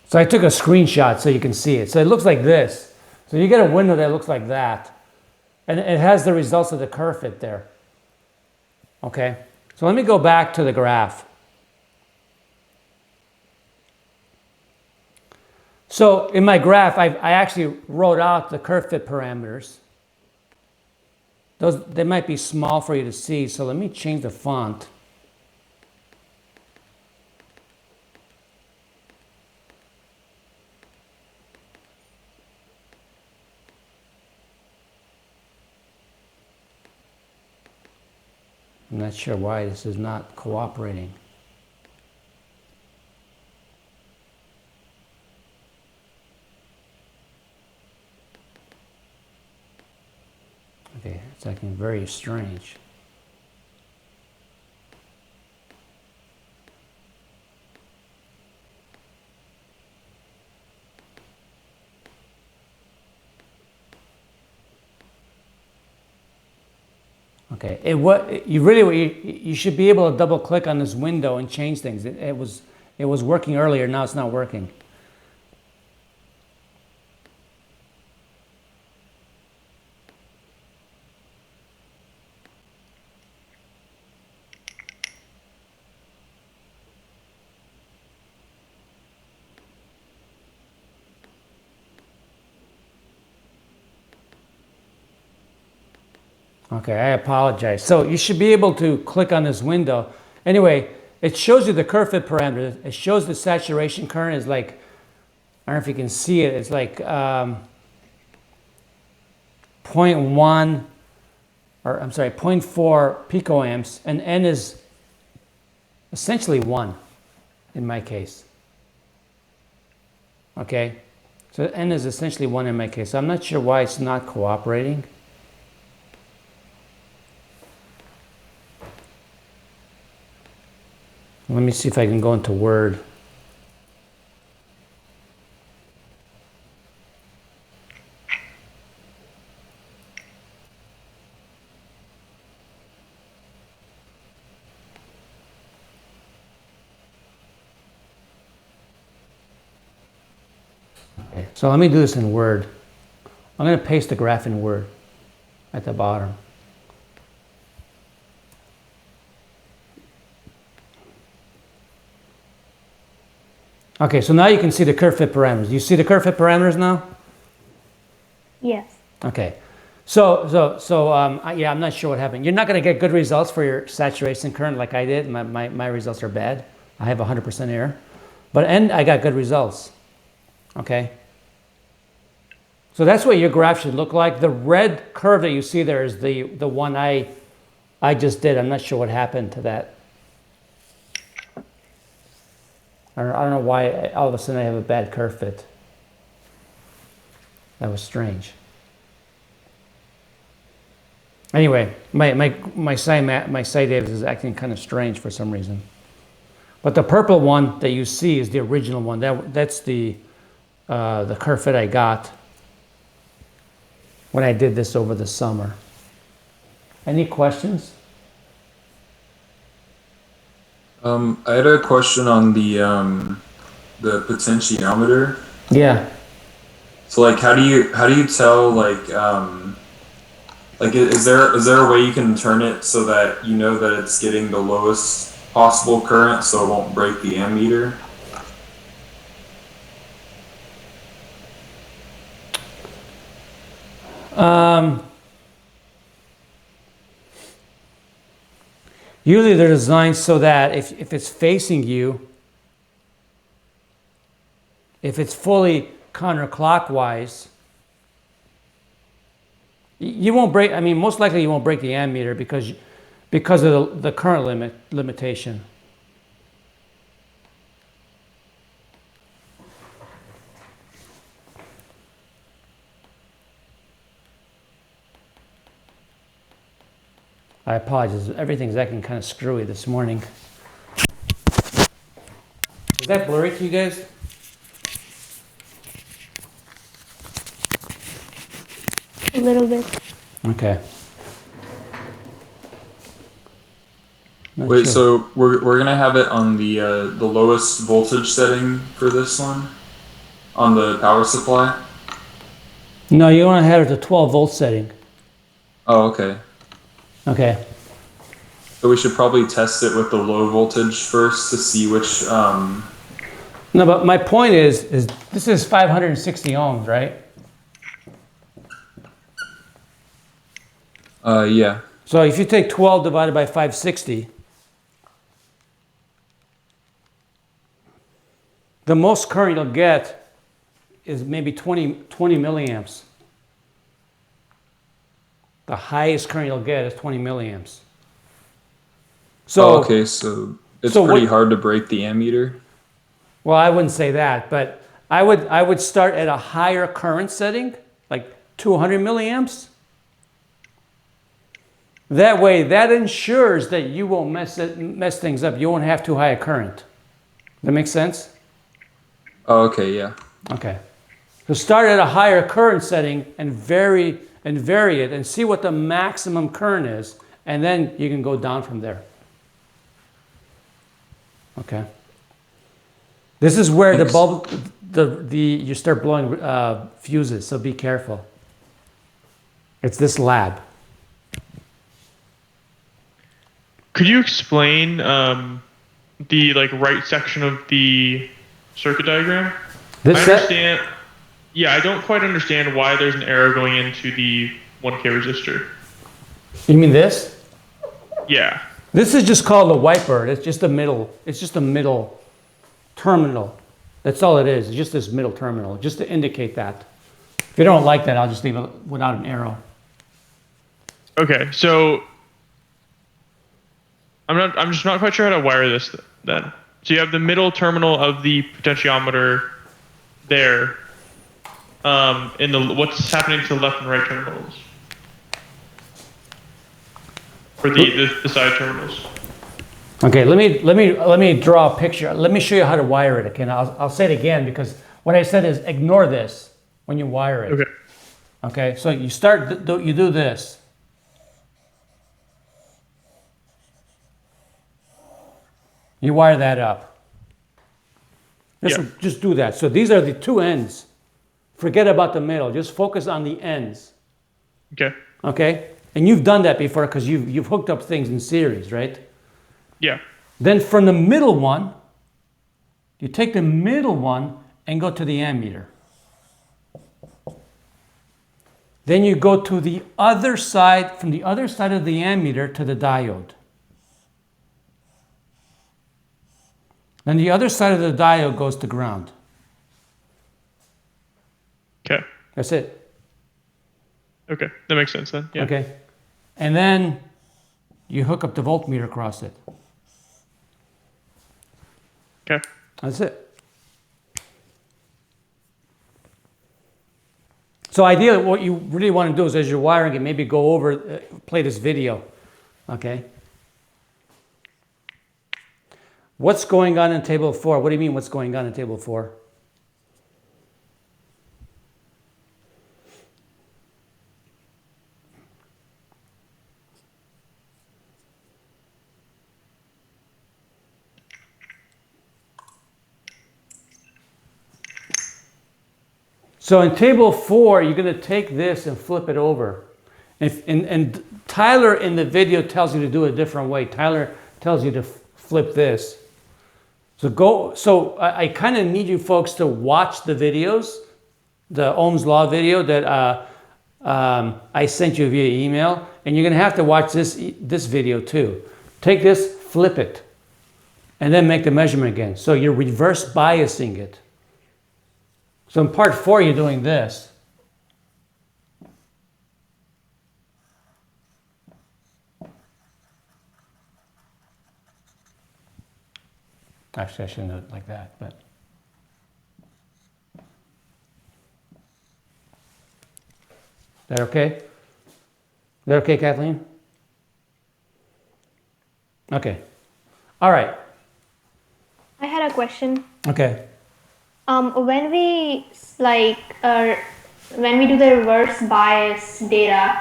So I took a screenshot so you can see it. So it looks like this. So you get a window that looks like that. And it has the results of the curve fit there. Okay, so let me go back to the graph. So in my graph, I actually wrote out the curve fit parameters. They might be small for you to see, so let me change the font. I'm not sure why this is not cooperating. Okay, it's acting very strange. Okay, you should be able to double click on this window and change things. It was working earlier, now it's not working. Okay, I apologize. So you should be able to click on this window. Anyway, it shows you the curve fit parameters. It shows the saturation current is like, I don't know if you can see it, it's like 0.1, or I'm sorry, 0.4 picoamps, and N is essentially 1 in my case. Okay, so N is essentially 1 in my case. So I'm not sure why it's not cooperating. Let me see if I can go into Word. Okay, so let me do this in Word. I'm going to paste the graph in Word at the bottom. Okay, so now you can see the curve fit parameters. You see the curve fit parameters now? Yes. Okay. Yeah, I'm not sure what happened. You're not going to get good results for your saturation current like I did. My results are bad. I have 100% error. But I got good results. Okay. So that's what your graph should look like. The red curve that you see there is the one I just did. I'm not sure what happened to that. I don't know why all of a sudden I have a bad curve fit. That was strange. Anyway, my site is acting kind of strange for some reason. But the purple one that you see is the original one. That's the curve fit I got when I did this over the summer. Any questions? I had a question on the potentiometer. Yeah. So like, how do you tell like is there a way you can turn it so that you know that it's getting the lowest possible current so it won't break the ammeter? Usually they're designed so that if it's facing you, if it's fully counterclockwise, you won't break. I mean, most likely you won't break the ammeter because of the current limitation. I apologize. Everything's acting kind of screwy this morning. Is that blurry to you guys? A little bit. Okay. Not Wait, sure. so we're gonna have it on the lowest voltage setting for this one, on the power supply. No, you want to have it at the 12 volt setting. Oh, okay. Okay. So we should probably test it with the low voltage first to see which. No, but my point is this is 560 ohms, right? Yeah. So if you take 12 divided by 560, the most current you'll get is maybe 20 milliamps. The highest current you'll get is 20 milliamps. So, Oh, okay, so it's so pretty what- hard to break the ammeter. well, I wouldn't say that, but I would start at a higher current setting, like 200 milliamps. That way, that ensures that you won't mess things up. You won't have too high a current. That makes sense? Oh, okay, yeah. Okay. So start at a higher current setting and vary it and see what the maximum current is, and then you can go down from there. Okay. This is where Thanks. the bulb, you start blowing fuses, so be careful. It's this lab. Could you explain the right section of the circuit diagram? I understand. Yeah, I don't quite understand why there's an arrow going into the 1K resistor. You mean this? Yeah. This is just called a wiper. It's just a middle. It's just a middle terminal. That's all it is. It's just this middle terminal, just to indicate that. If you don't like that, I'll just leave it without an arrow. Okay, so I'm just not quite sure how to wire this then. So you have the middle terminal of the potentiometer there. What's happening to the left and right terminals? For the side terminals. Okay, let me draw a picture. Let me show you how to wire it again. I'll say it again because what I said is ignore this when you wire it. Okay. Okay, so you you do this. You wire that up. Just do that. So these are the two ends. Forget about the middle. Just focus on the ends. Okay. Okay? And you've done that before because you've hooked up things in series, right? Yeah. Then from the middle one, you take the middle one and go to the ammeter. Then you go to the other side, from the other side of the ammeter to the diode. Then the other side of the diode goes to ground. Okay. That's it. Okay. That makes sense then. Yeah. Okay. And then you hook up the voltmeter across it. Okay. That's it. So ideally, what you really want to do is as you're wiring it, maybe go over, play this video. Okay. What's going on in table 4? What do you mean what's going on in table 4? So in table 4, you're going to take this and flip it over. And Tyler in the video tells you to do it a different way. Tyler tells you to flip this. So I kind of need you folks to watch the videos, the Ohm's Law video that I sent you via email, and you're going to have to watch this video too. Take this, flip it, and then make the measurement again. So you're reverse biasing it. So in part 4, you're doing this. Actually, I shouldn't do it like that, but. Is that okay? Is that okay, Kathleen? Okay. All right. I had a question. Okay. When we when we do the reverse bias data,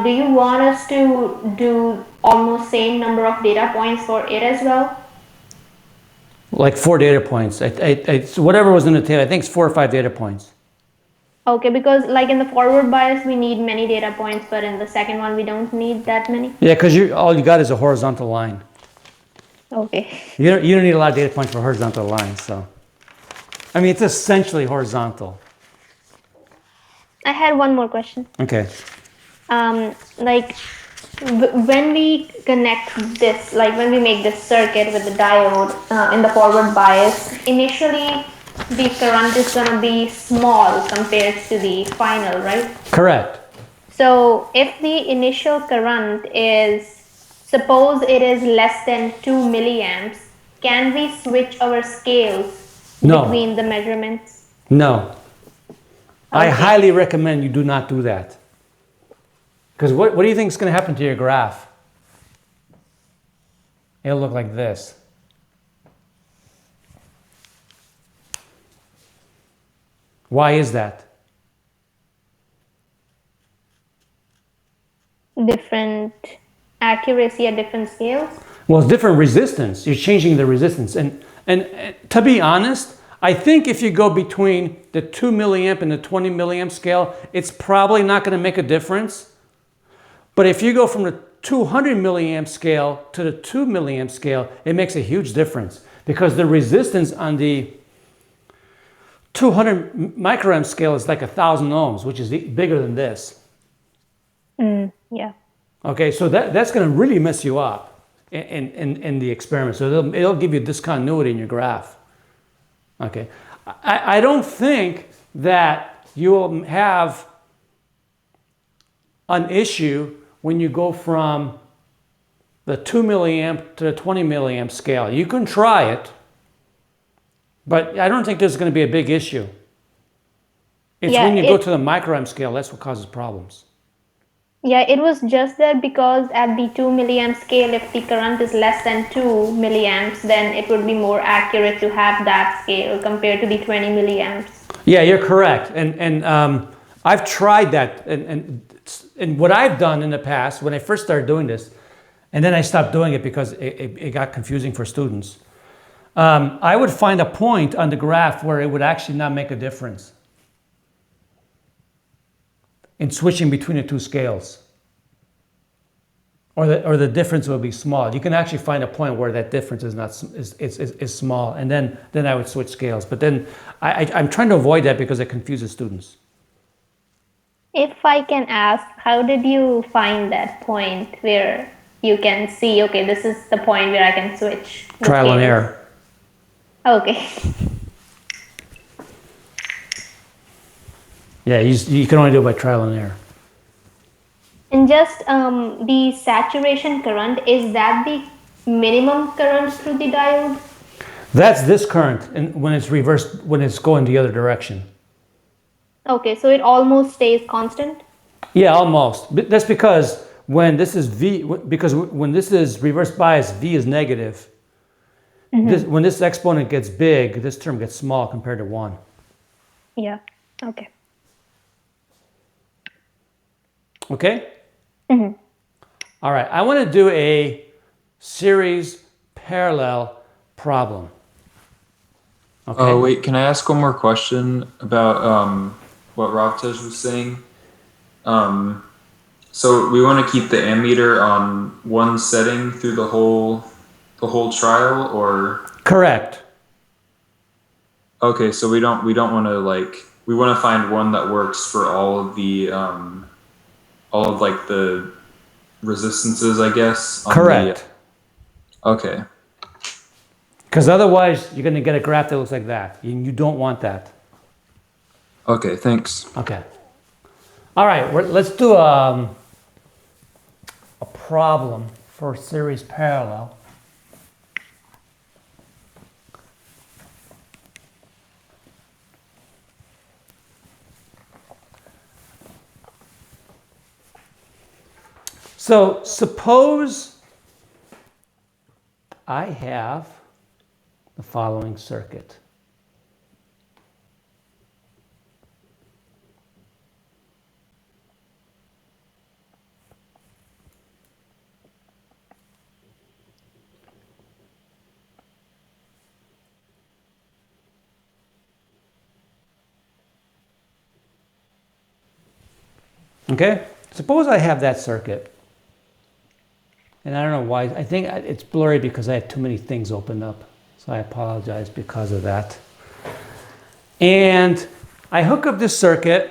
do you want us to do almost same number of data points for it as well? Like 4 data points. It's whatever was in the table. I think it's 4 or 5 data points. Okay, because like in the forward bias, we need many data points, but in the second one, we don't need that many. Yeah, because all you got is a horizontal line. Okay. You don't need a lot of data points for horizontal lines. So, I mean, it's essentially horizontal. I had one more question. Okay. Like when we connect this, like when we make this circuit with the diode in the forward bias, initially the current is going to be small compared to the final, right? Correct. So if the initial current is, suppose it is less than 2 milliamps, can we switch our scales No. between the measurements? No. I Okay. highly recommend you do not do that. Because what do you think is going to happen to your graph? It'll look like this. Why is that? Different accuracy at different scales? Well, it's different resistance. You're changing the resistance. And to be honest, I think if you go between the 2 milliamp and the 20 milliamp scale, it's probably not going to make a difference. But if you go from the 200 milliamp scale to the 2 milliamp scale, it makes a huge difference because the resistance on the 200 microamp scale is like 1,000 ohms, which is bigger than this. Yeah. Okay, so that's going to really mess you up in the experiment. So it'll give you discontinuity in your graph. Okay, I don't think that you will have an issue when you go from the 2 milliamp to the 20 milliamp scale. You can try it, but I don't think there's going to be a big issue. It's when you go to the microamp scale, that's what causes problems. Yeah, it was just that because at the 2 milliamp scale, if the current is less than 2 milliamps, then it would be more accurate to have that scale compared to the 20 milliamps. Yeah, you're correct. And I've tried that. And what I've done in the past, when I first started doing this, and then I stopped doing it because it got confusing for students, I would find a point on the graph where it would actually not make a difference in switching between the two scales. Or the difference will be small. You can actually find a point where that difference is small, and then I would switch scales. But then I'm trying to avoid that because it confuses students. If I can ask, how did you find that point where you can see, okay, this is the point where I can switch? Trial and error. Okay. Yeah, you can only do it by trial and error. And just the saturation current, is that the minimum current through the diode? That's this current, and when it's reversed, when it's going the other direction. Okay, so it almost stays constant? Yeah, almost. But that's because when this is V, because when this is reverse bias, V is negative. When this exponent gets big, this term gets small compared to 1. Yeah, okay. Okay? All right, I want to do a series parallel problem. Okay. Oh, wait, can I ask one more question about what Ravtej was saying? So we want to keep the ammeter on one setting through the whole trial, or? Correct. Okay, so we don't want to we want to find one that works for all of the the resistances, I guess. Correct. Okay. Because otherwise, you're going to get a graph that looks like that. You don't want that. Okay, thanks. Okay. All right, let's do a problem for series parallel. So suppose I have the following circuit. Okay, suppose I have that circuit. And I don't know why, I think it's blurry because I have too many things opened up. So I apologize because of that. And I hook up this circuit.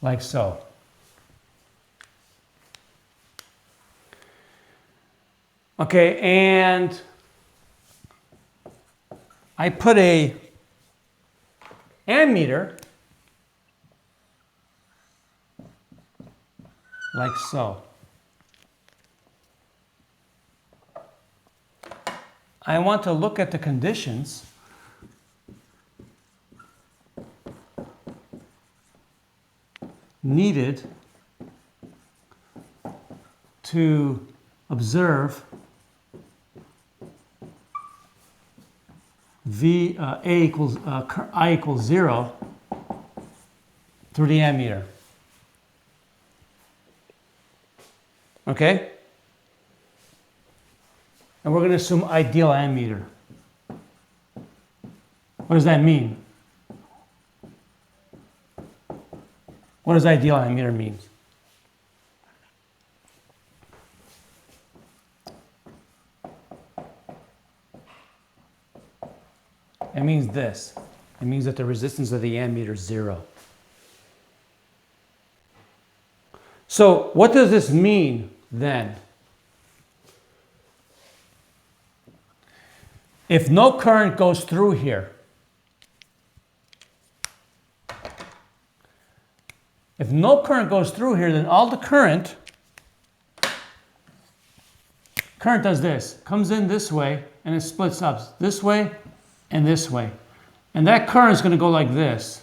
Like so. Okay, and I put a ammeter like so. I want to look at the conditions needed to observe I equals 0 through the ammeter. Okay? And we're going to assume ideal ammeter. What does that mean? What does ideal ammeter mean? It means this. It means that the resistance of the ammeter is 0. So what does this mean then? If no current goes through here, then all the current does this, comes in this way, and it splits up this way and this way. And that current is going to go like this.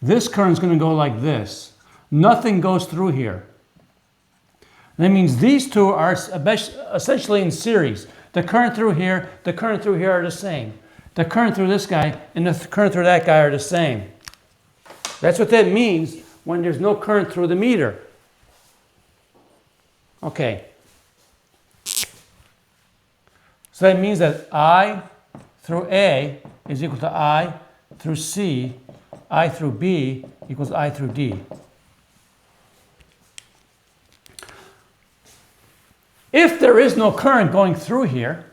This current is going to go like this. Nothing goes through here. That means these two are essentially in series. The current through here, the current through here are the same. The current through this guy and the current through that guy are the same. That's what that means when there's no current through the meter. Okay. So that means that I through A is equal to I through C, I through B equals I through D. If there is no current going through here,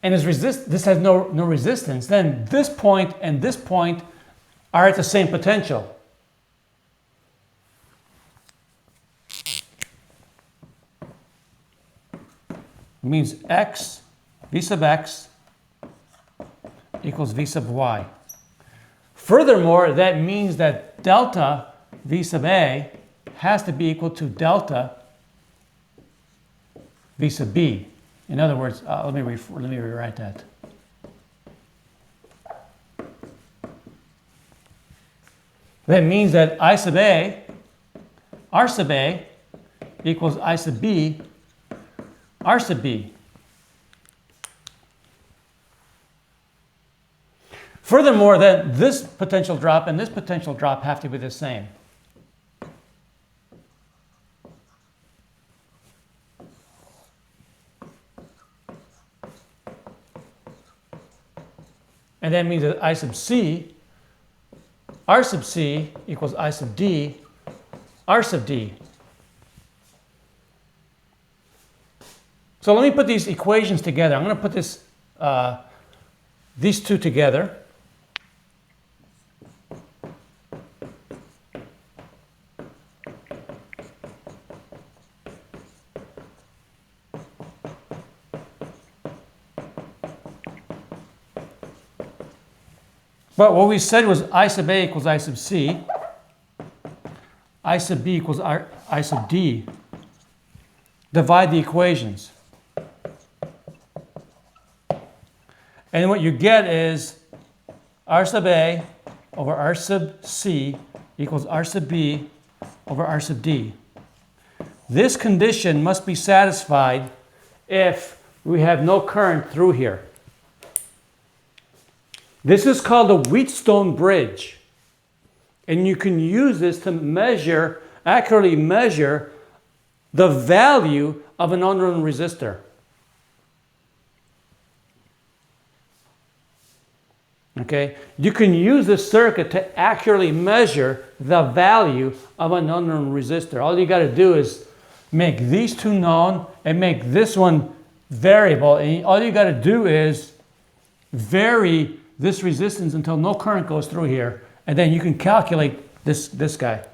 and this has no resistance, then this point and this point are at the same potential. It means x, v sub x, equals v sub y. Furthermore, that means that delta v sub a has to be equal to delta v sub b. In other words, let me rewrite that. That means that I sub a, r sub a, equals I sub b, r sub b. Furthermore, then this potential drop and this potential drop have to be the same. And that means that I sub c, r sub c equals I sub d, r sub d. So let me put these equations together. I'm going to put these two together. But what we said was I sub A equals I sub C. I sub B equals I sub D. Divide the equations. And what you get is R sub A over R sub C equals R sub B over R sub D. This condition must be satisfied if we have no current through here. This is called a Wheatstone bridge. And you can use this to measure, accurately measure, the value of an unknown resistor. Okay? You can use this circuit to accurately measure the value of an unknown resistor. All you got to do is make these two known and make this one variable. And all you got to do is vary this resistance until no current goes through here. And then you can calculate this guy.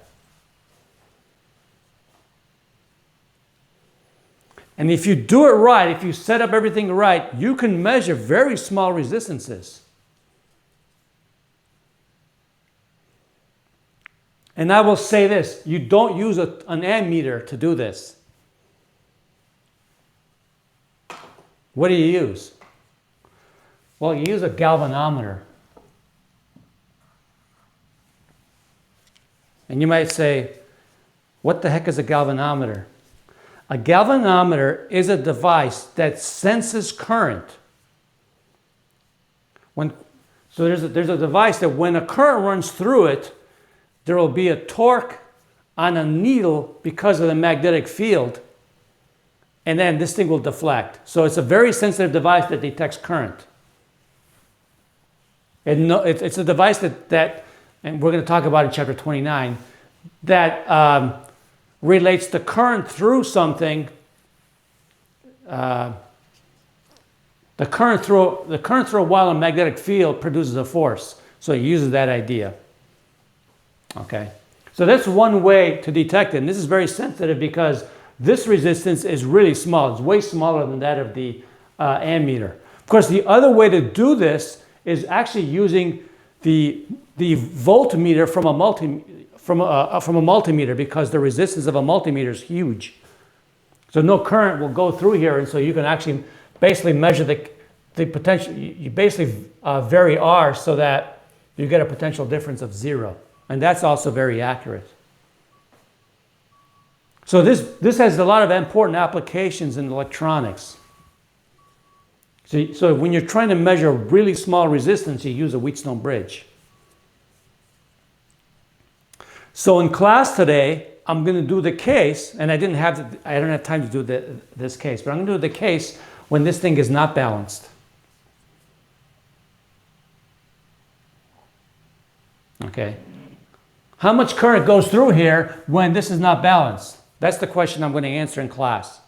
And if you do it right, if you set up everything right, you can measure very small resistances. And I will say this, you don't use an ammeter to do this. What do you use? Well, you use a galvanometer. And you might say, what the heck is a galvanometer? A galvanometer is a device that senses current. So there's a device that when a current runs through it, there will be a torque on a needle because of the magnetic field, and then this thing will deflect. So it's a very sensitive device that detects current. It's a device that, and we're going to talk about in chapter 29, that relates the current through something. The current through a wire in a magnetic field produces a force. So it uses that idea. Okay, so that's one way to detect it. And this is very sensitive because this resistance is really small. It's way smaller than that of the ammeter. Of course, the other way to do this is actually using the voltmeter from a multimeter, because the resistance of a multimeter is huge. So no current will go through here, and so you can actually basically measure the potential. You basically vary R so that you get a potential difference of 0. And that's also very accurate. So this has a lot of important applications in electronics. So when you're trying to measure a really small resistance, you use a Wheatstone bridge. So in class today, I'm going to do the case, and I don't have time to do this case, but I'm going to do the case when this thing is not balanced. Okay. How much current goes through here when this is not balanced? That's the question I'm going to answer in class.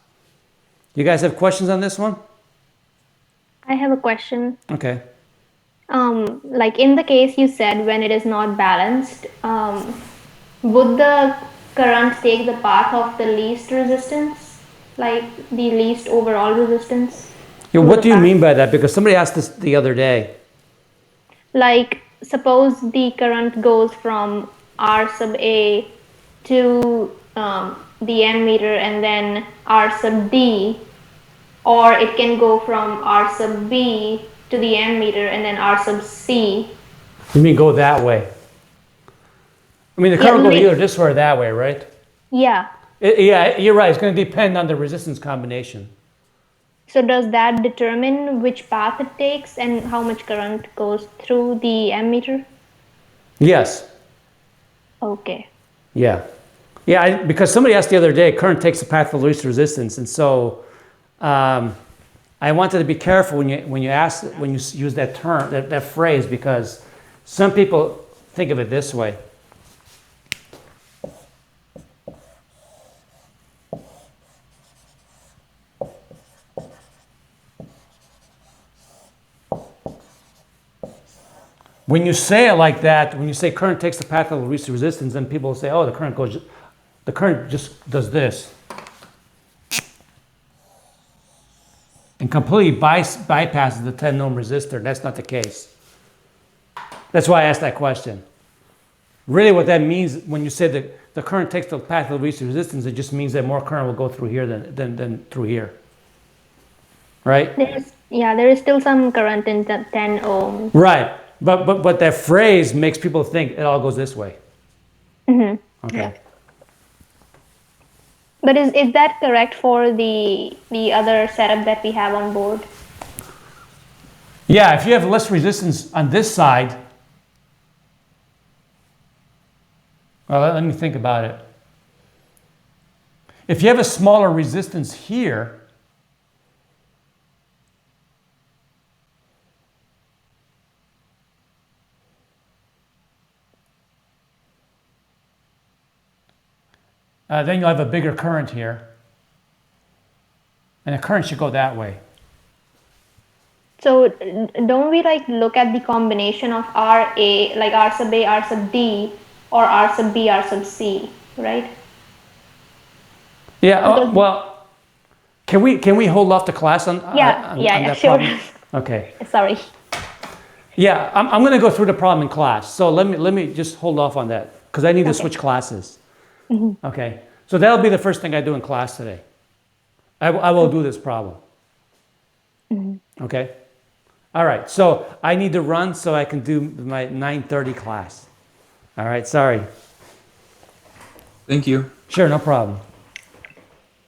You guys have questions on this one? I have a question. Okay. Like in the case you said, when it is not balanced, would the current take the path of the least resistance, like the least overall resistance? Yeah, what do you mean by that? Because somebody asked this the other day. Like, suppose the current goes from R sub A to the ammeter and then R sub D, or it can go from R sub B to the ammeter and then R sub C. You mean go that way? I mean, the current will go either this way or that way, right? Yeah. Yeah, you're right. It's going to depend on the resistance combination. So does that determine which path it takes and how much current goes through the ammeter? Yes. Okay. Yeah. Yeah, because somebody asked the other day, current takes the path of the least resistance. And so I wanted to be careful when you use that term, that phrase, because some people think of it this way. When you say it like that, when you say current takes the path of the least resistance, then people will say, oh, the current just does this. And completely bypasses the 10 ohm resistor. That's not the case. That's why I asked that question. Really what that means when you say that the current takes the path of least resistance, it just means that more current will go through here than through here. Right? There is still some current in the 10 ohm. Right. But that phrase makes people think it all goes this way. Mm-hmm. Okay. Yeah. But is that correct for the other setup that we have on board? Yeah, if you have less resistance on this side, well, let me think about it. If you have a smaller resistance here, then you'll have a bigger current here. And the current should go that way. So don't we like look at the combination of RA, like R sub A, R sub D, or R sub B, R sub C, right? Yeah, well, can we hold off the class on that sure. problem? Okay. Sorry. Yeah, I'm going to go through the problem in class. So let me just hold off on that because I need to switch classes. Mm-hmm. Okay. So that'll be the first thing I do in class today. I will do this problem. Mm-hmm. Okay. All right. So I need to run so I can do my 9:30 class. All right. Sorry. Thank you. Sure. No problem.